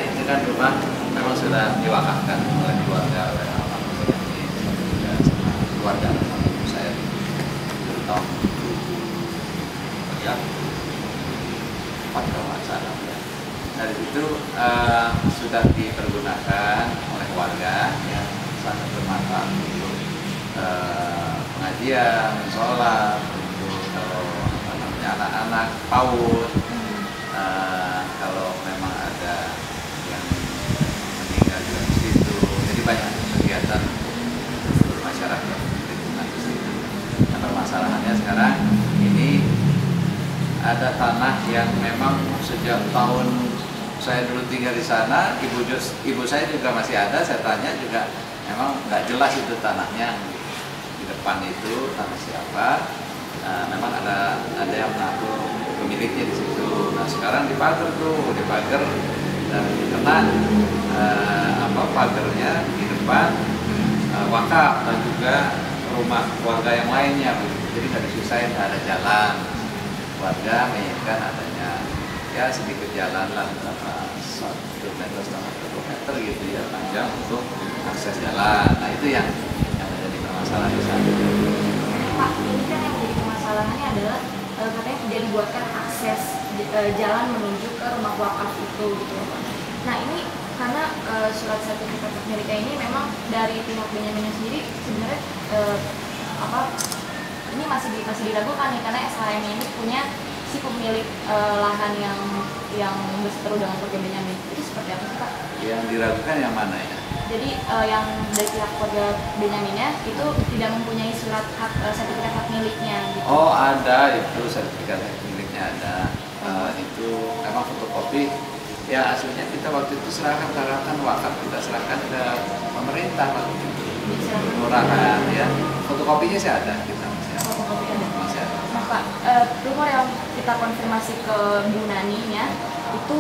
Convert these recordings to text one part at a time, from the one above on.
itu kan rumah memang sudah diwakafkan oleh keluarga, oleh almarhum Benyamin dan juga sama keluarga almarhum saya di tahun 2000 ya 4 kalau nggak salah ya. Dari itu sudah dipergunakan oleh warga ya, sangat bermanfaat untuk pengajian, sholat, untuk kalau apa namanya anak-anak PAUD, kalau memang ada yang meninggal juga di situ, jadi banyak kegiatan untuk masyarakat lingkungan di situ. Nah, permasalahannya sekarang ini ada tanah yang memang sejak tahun saya dulu tinggal di sana, ibu saya juga masih ada, saya tanya juga memang nggak jelas itu tanahnya di depan itu tanah siapa. Memang ada yang mengaku pemiliknya di situ. Nah sekarang dipagar dan kena pagarnya di depan wakaf dan juga rumah warga yang lainnya. Jadi nggak disusahin, nggak ada jalan. Warga menginginkan adanya ya sedikit jalan lah berapa 1,5 meter, 2 meter gitu ya panjang untuk akses jalan. Nah itu yang menjadi permasalahan di sana. Pak, ini kan yang menjadi permasalahannya adalah katanya tidak dibuatkan akses jalan menuju ke rumah wakaf itu gitu. Nah ini karena surat sertifikat miliknya ini memang dari pihak Benyaminnya sendiri sebenarnya ini masih diragukan nih, karena SHM ini punya si pemilik lahan yang berseteru dengan keluarga Benyamin. Itu seperti apa Pak? Yang diragukan yang mana ya? Jadi yang dari pihak keluarga Benyaminnya itu tidak mempunyai surat sertifikat hak miliknya gitu. Oh ada, itu sertifikat hak miliknya ada. Itu memang fotokopi ya, aslinya kita waktu itu serahkan wakaf, kita serahkan ke pemerintah waktu itu kelurahan ya. Fotokopinya sih ada, kita masih ada. Masih ada. Nah Pak, rumor yang kita konfirmasi ke Bu Naninya itu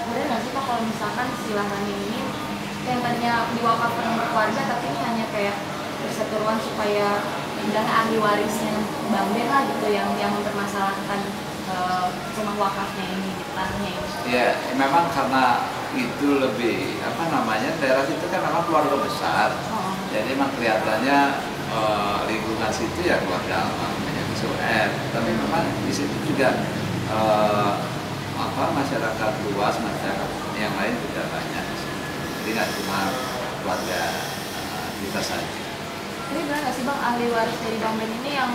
benar nggak sih Pak kalau misalkan si lahannya ini yang tadinya diwakafkan untuk keluarga tapi ini hanya kayak perseteruan supaya bilangnya ahli warisnya Bang Ben lah gitu yang mempermasalahkan rumah wakafnya ini, tanahnya ini. Ya, memang karena itu lebih daerah situ kan memang keluarga besar. Jadi memang kelihatannya lingkungan situ ya keluarga Benyamin Sueb. Tapi memang di situ juga masyarakat luas, masyarakat yang lain juga banyak. Jadi nggak cuma keluarga kita saja. Ini benar nggak sih Bang, ahli waris dari Bang Ben ini yang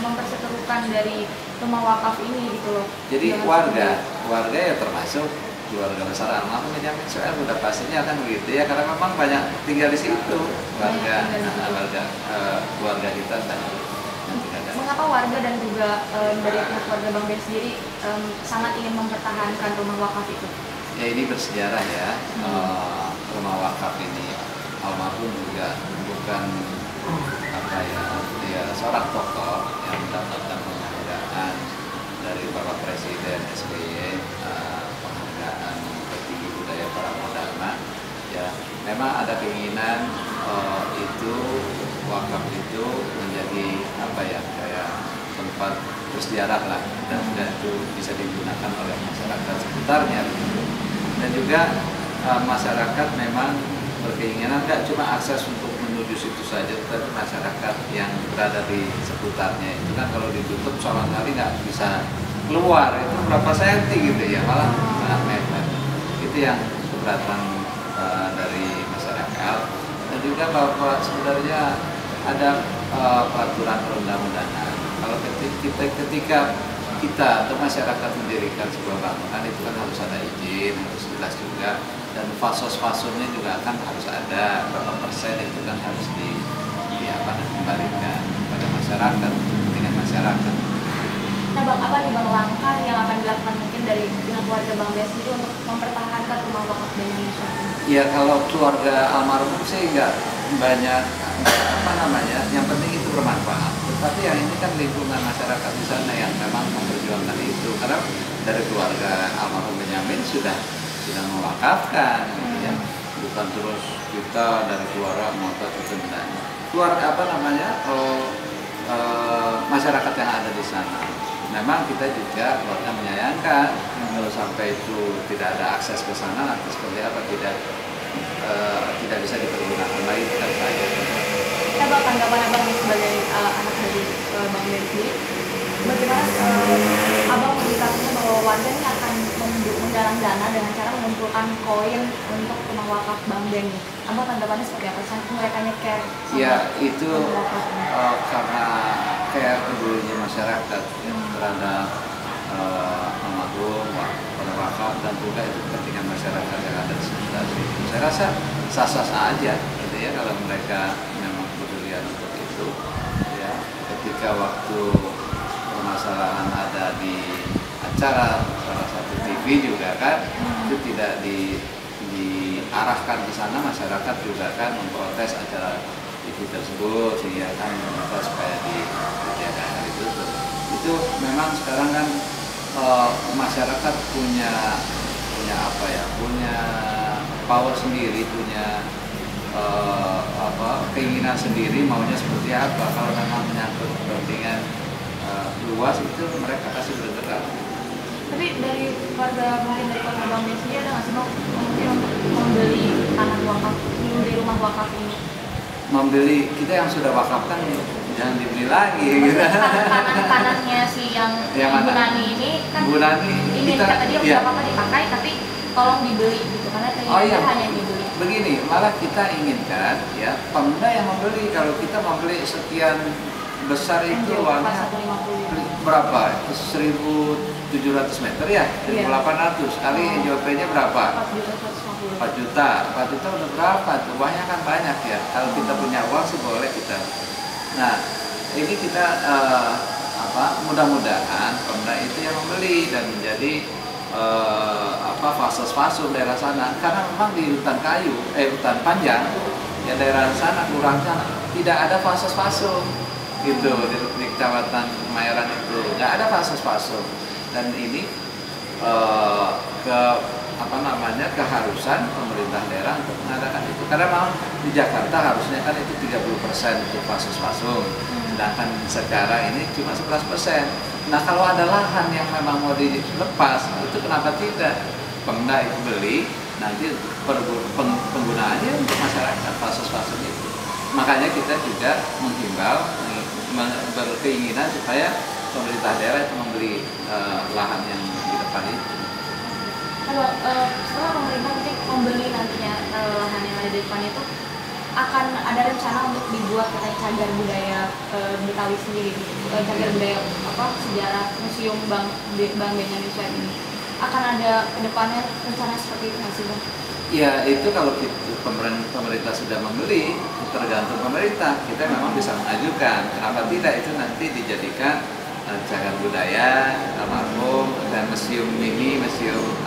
memperseterukan dari rumah wakaf ini gitu loh? Jadi warga ya termasuk keluarga besar almarhum Benyamin Sueb, udah pastinya kan begitu ya, karena memang banyak tinggal di situ keluarga kita dan mengapa warga dan juga dari pihak keluarga Bang Ben sendiri sangat ingin mempertahankan rumah wakaf itu? Ya ini bersejarah ya. Rumah wakaf ini almarhum juga bukan dia seorang tokoh yang mendapatkan penghargaan dari Bapak Presiden SBY, penghargaan petinggi budaya para Dharma. Ya, memang ada keinginan itu wakaf itu menjadi kayak tempat bersejarah lah, dan itu bisa digunakan oleh masyarakat sekitarnya. Dan juga masyarakat memang berkeinginan nggak cuma akses untuk menuju situ saja, tetapi masyarakat yang berada di seputarnya itu kan kalau ditutup sama sekali nggak bisa keluar, itu berapa senti gitu ya, malah sangat mepet. Itu yang keberatan dari masyarakat. Dan juga bahwa sebenarnya ada peraturan perundang-undangan. Kalau ketika kita atau masyarakat mendirikan sebuah bangunan itu kan harus ada izin, harus jelas juga, dan fasos-fasonnya juga kan harus ada, berapa persen itu kan harus dikembalikan kepada masyarakat, dengan masyarakat. Nah Bang, apa nih Bang langkah yang akan dilakukan mungkin dari pihak keluarga Bang Ben sendiri untuk mempertahankan rumah wakaf Benyamin Sueb? Ya kalau keluarga almarhum sih nggak banyak yang penting itu bermanfaat. Tetapi yang ini kan lingkungan masyarakat di sana yang memang memperjuangkan itu, karena dari keluarga almarhum Benyamin sudah mewakafkan, gitu ya. Bukan terus kita dari keluarga ngotot itu keluarga masyarakat yang ada di sana memang kita juga keluarga menyayangkan kalau sampai itu tidak ada akses ke sana, nanti seperti apa tidak bisa dipergunakan lagi kan saja. Apa tanggapan abang nih sebagai anak dari Bang Ben sendiri? Bagaimana abang menyikapinya bahwa warga ini akan menggalang dana dengan cara mengumpulkan koin untuk rumah wakaf Bang Ben nih? Abang tanggapannya seperti apa? Mereka care? Ya itu karena care pedulinya masyarakat ya, terhadap almarhum, pada wakaf, dan juga itu kepentingan masyarakat yang ada di sekitar itu. Saya rasa sah-sah aja gitu ya kalau mereka memang pedulian untuk itu ya. Ketika waktu permasalahan ada di acara salah satu TV juga kan, itu tidak diarahkan ke sana, masyarakat juga kan memprotes acara TV tersebut sehingga kan meminta supaya disediakan hal itu. Itu memang sekarang kan masyarakat punya apa ya, punya power sendiri, punya keinginan sendiri maunya seperti apa. Kalau memang menyangkut kepentingan luas itu mereka pasti bergerak. Tapi dari warga mungkin dari kota Bang Ben sendiri ada nggak sih mungkin untuk membeli tanah wakaf, membeli rumah wakaf ini? Membeli, kita yang sudah wakafkan jangan dibeli lagi gitu. Tanahnya si yang Bu Nani ini kan Bu Nani ingin kita, kata dia iya. apa dipakai tapi tolong dibeli gitu karena iya. hanya dibeli. Begini, malah kita inginkan ya Pemda yang membeli. Kalau kita membeli sekian besar itu uangnya berapa? 1.700 meter ya, 1.800 kali NJOP-nya berapa? 4 juta. 4 juta udah berapa? Tuh uangnya kan banyak ya. Kalau kita punya uang sih boleh kita. Nah, ini kita mudah-mudahan Pemda itu yang membeli dan menjadi fase-fase daerah sana. Karena memang di hutan hutan panjang ya daerah sana kurang sana tidak ada fase-fase gitu di Kecamatan Kemayoran itu nggak ada fase-fase. Dan ini keharusan pemerintah daerah untuk mengadakan itu karena memang di Jakarta harusnya kan itu 30% untuk fase-fase, sedangkan sekarang ini cuma 11%. Nah kalau ada lahan yang memang mau dilepas itu kenapa tidak Pemda itu beli nanti penggunaannya untuk masyarakat fase-fase itu. Makanya kita juga menghimbau berkeinginan supaya pemerintah daerah itu membeli lahan yang di depan itu. Kalau setelah pemerintah mungkin membeli nantinya lahan yang ada di depan itu akan ada rencana untuk dibuat kayak cagar budaya Betawi sendiri, cagar budaya sejarah museum Bank Benyamin Sueb ini akan ada kedepannya rencana seperti itu nggak sih Bang? Ya itu kalau pemerintah sudah membeli, tergantung pemerintah, kita memang bisa mengajukan. Kenapa tidak itu nanti dijadikan cagar budaya almarhum dan museum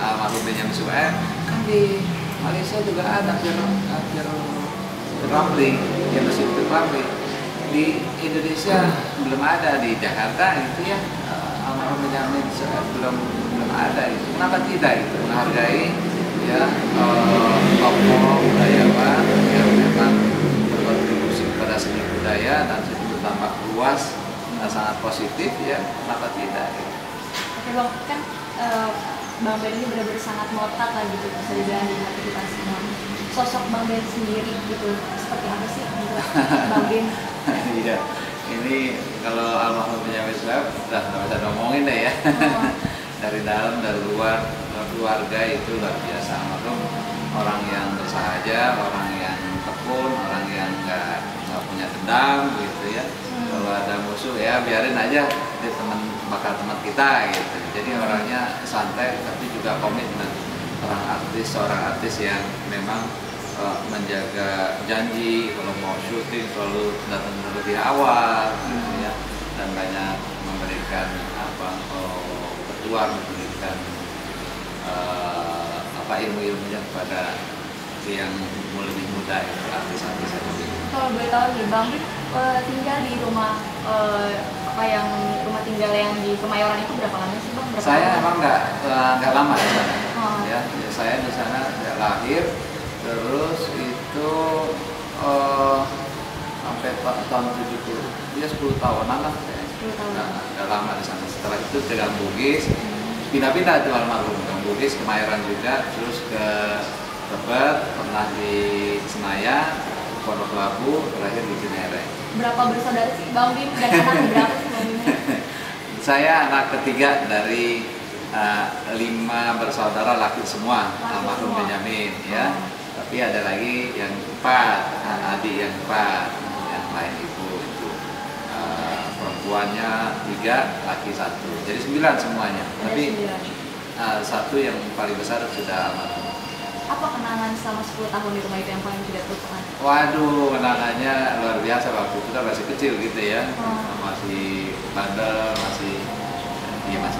almarhum Benyamin Sueb. Kan di Malaysia juga ada Ramli, ya museum Ramli. Di Indonesia belum ada, di Jakarta itu ya almarhum Benyamin Sueb belum ada itu. Kenapa tidak itu menghargai ya tokoh budayawan yang memang berkontribusi kepada seni budaya dan itu berdampak luas sangat positif ya, kenapa tidak gitu. Oke Bang, kan Bang Ben ini benar-benar sangat melekat lah gitu bisa dibilang di hati kita semua. Sosok Bang Ben sendiri gitu seperti apa sih menurut Bang Ben? Iya, ini kalau almarhum Benyamin Sueb udah nggak bisa ngomongin deh ya. Dari dalam dari luar keluarga itu luar biasa. Almarhum orang yang bersahaja, orang yang tekun, orang yang nggak punya dendam gitu ya. Kalau ada musuh ya biarin aja, dia bakal teman kita gitu. Jadi orangnya santai tapi juga komitmen. Seorang artis yang memang menjaga janji, kalau mau syuting selalu datang lebih awal gitu ya, dan banyak memberikan petuah, memberikan ilmu-ilmunya kepada yang lebih muda itu artis-artis itu. Kalau boleh tahu nih Bang tinggal di rumah rumah tinggal yang di Kemayoran itu berapa lama sih Bang? Saya emang nggak lama di sana. Ya, saya di sana lahir, terus itu sampai tahun 70, dia 10 tahunan lah. 10 tahun. Udah lama di sana. Setelah itu ke Gang Bugis, pindah-pindah itu almarhum. Gang Bugis, Kemayoran juga, terus ke Tebet, pernah di Senayan, Pondok Labu, terakhir di Cinere. Berapa bersaudara sih Bang Bim dan anak berapa sih Bang Bim? Saya anak ketiga dari 5 bersaudara laki semua, almarhum semua. Benyamin ya. Tapi ada lagi yang 4, adik yang 4, yang lain ibu itu. Perempuannya 3, laki 1. Jadi 9 semuanya. Ada Tapi 9. satu yang paling besar sudah almarhum. Apa kenangan selama 10 tahun di rumah itu yang paling tidak terlupakan? Waduh, kenangannya luar biasa. Waktu itu kan masih kecil gitu ya, masih bandel, masih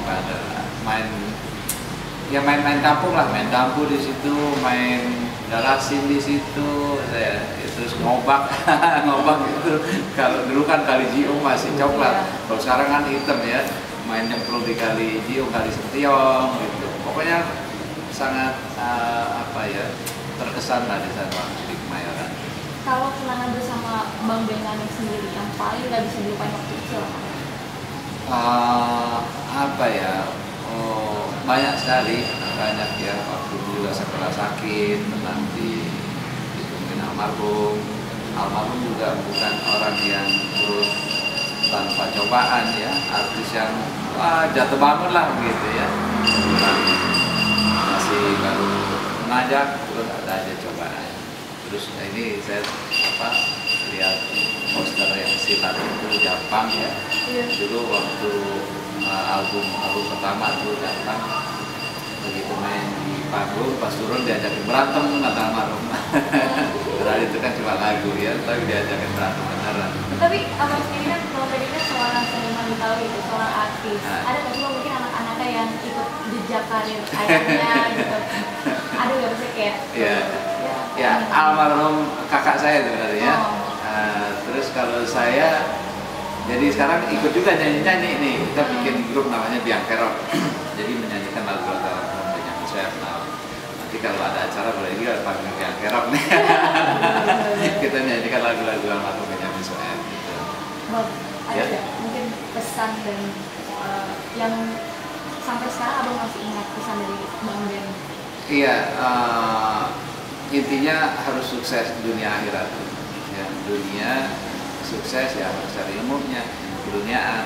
bandel. Main kampung lah, main dapur di situ, main galasin di situ, terus ngobak, ngobak itu. Kalau dulu kan Kali Jiung masih coklat, kalau sekarang kan hitam ya. Main nyemplung di Kali Jiung, Kali Sentiong gitu. Pokoknya sangat terkesan lah di sana di Kemayoran. Kalau kenangan bersama Bang Benyamin sendiri yang paling nggak bisa dilupain waktu kecil Banyak sekali, banyak ya. Waktu itu juga saya pernah sakit, pernah ditungguin almarhum. Almarhum juga bukan orang yang terus tanpa cobaan ya, artis yang jatuh bangun lah gitu ya. Masih baru mengajak, terus ada aja cobaan. Terus ini saya lihat poster yang silat itu Jepang ya. Dulu waktu album pertama tuh datang, begitu main di panggung, pas turun diajakin berantem kata almarhum. Padahal itu kan cuma lagu ya, tapi diajakin berantem beneran. Tapi abang sendiri kan kalau tadi kan seorang seniman Betawi itu, seorang artis. Ada nggak sih Bang mungkin anak-anaknya yang ikut jejak karir ayahnya gitu? Ada nggak sih kayak? Ya almarhum kakak saya sebenarnya. Terus kalau saya jadi sekarang ikut juga nyanyi-nyanyi nih. Kita bikin grup namanya Biang Kerok. Jadi menyanyikan lagu-lagu almarhum Benyamin Sueb. Nanti kalau ada acara boleh juga panggil Biang Kerok nih. Kita nyanyikan lagu-lagu almarhum Benyamin Sueb gitu. Bang, ada nggak mungkin pesan dan yang sampai sekarang abang masih ingat pesan dari Bang Ben? Iya, intinya harus sukses dunia akhirat. Ya, dunia sukses ya harus cari ilmunya, keduniaan.